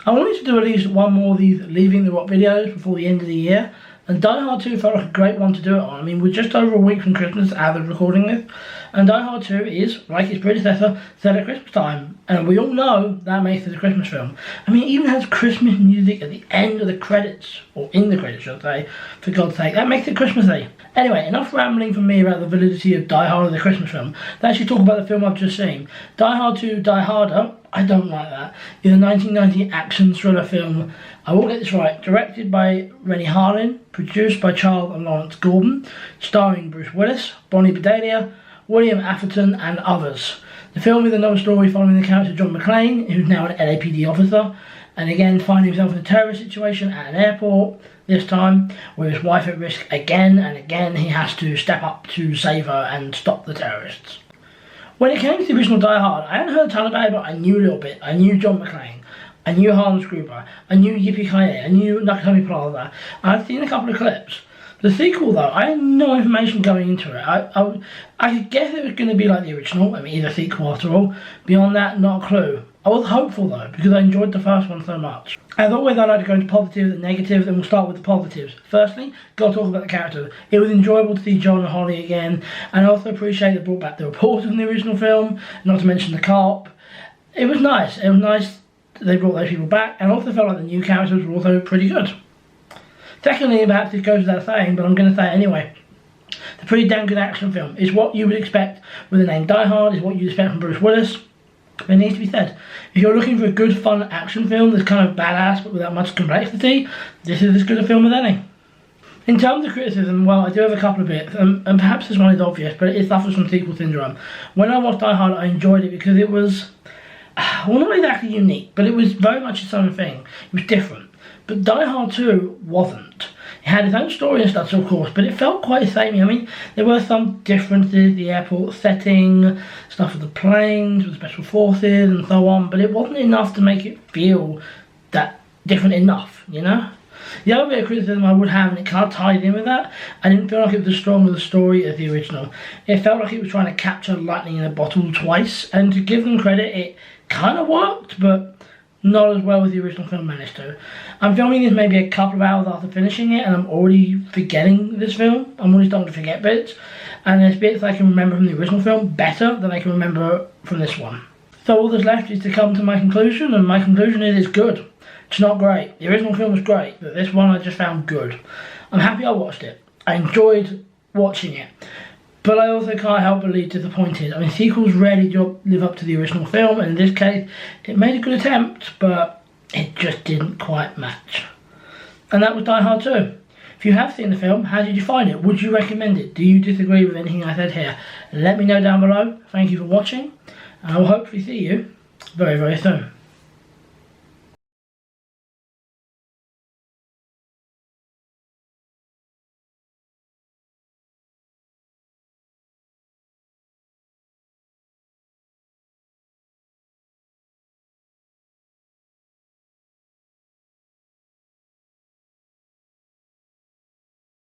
I wanted to do at least one more of these Leaving the Rock videos before the end of the year, and Die Hard 2 felt like a great one to do it on. I mean, we're just over a week from Christmas as of recording this, and Die Hard 2 is, like its predecessor, set at Christmas time, and we all know that makes it a Christmas film. I mean, it even has Christmas music at the end of the credits, or in the credits, should I say, for God's sake. That makes it Christmassy. Anyway, enough rambling from me about the validity of Die Hard as a Christmas film. Let's actually talk about the film I've just seen. Die Hard 2, Die Harder, I don't like that, is a 1990 action thriller film. I will get this right. Directed by Rennie Harlin, produced by Charles and Lawrence Gordon, starring Bruce Willis, Bonnie Bedelia, William Atherton and others. The film is another story following the character John McClane, who's now an LAPD officer, and again finding himself in a terrorist situation at an airport, this time with his wife at risk again, and again he has to step up to save her and stop the terrorists. When it came to the original Die Hard, I hadn't heard a ton about it, but I knew a little bit. I knew John McClane, I knew Harlan Screwball, I knew Yippee-Ki-Yay, I knew Nakatomi Plaza. I'd seen a couple of clips. The sequel though, I had no information going into it. I could guess it was going to be like the original, I mean it's a sequel after all. Beyond that, not a clue. I was hopeful though, because I enjoyed the first one so much. As always, I like to go into positives and negatives, and we'll start with the positives. Firstly, gotta talk about the characters. It was enjoyable to see John and Holly again, and I also appreciate they brought back the reporter from the original film, not to mention the cop. It was nice they brought those people back, and I also felt like the new characters were also pretty good. Secondly, perhaps this goes without saying, but I'm going to say it anyway. It's a pretty damn good action film. It's what you would expect with the name Die Hard, it's what you'd expect from Bruce Willis. But it needs to be said. If you're looking for a good, fun action film that's kind of badass but without much complexity, this is as good a film as any. In terms of criticism, well, I do have a couple of bits, and perhaps this one is obvious, but it suffers from sequel syndrome. When I watched Die Hard, I enjoyed it because it was, well, not exactly unique, but it was very much its own thing. It was different. But Die Hard 2 wasn't. It had its own story and stuff, of course, but it felt quite samey. I mean, there were some differences, the airport setting, stuff with the planes, with special forces and so on, but it wasn't enough to make it feel that different enough, you know? The other bit of criticism I would have, and it kind of ties in with that, I didn't feel like it was as strong of a story as the original. It felt like it was trying to capture lightning in a bottle twice, and to give them credit, it kind of worked, but not as well as the original film managed to. I'm filming this maybe a couple of hours after finishing it, and I'm already forgetting this film. I'm already starting to forget bits, and there's bits I can remember from the original film better than I can remember from this one. So all that's left is to come to my conclusion, and my conclusion is it's good. It's not great. The original film was great, but this one I just found good. I'm happy I watched it. I enjoyed watching it. But I also can't help but be disappointed. I mean, sequels rarely live up to the original film, and in this case, it made a good attempt, but it just didn't quite match. And that was Die Hard 2. If you have seen the film, how did you find it? Would you recommend it? Do you disagree with anything I said here? Let me know down below. Thank you for watching, and I will hopefully see you very, very soon.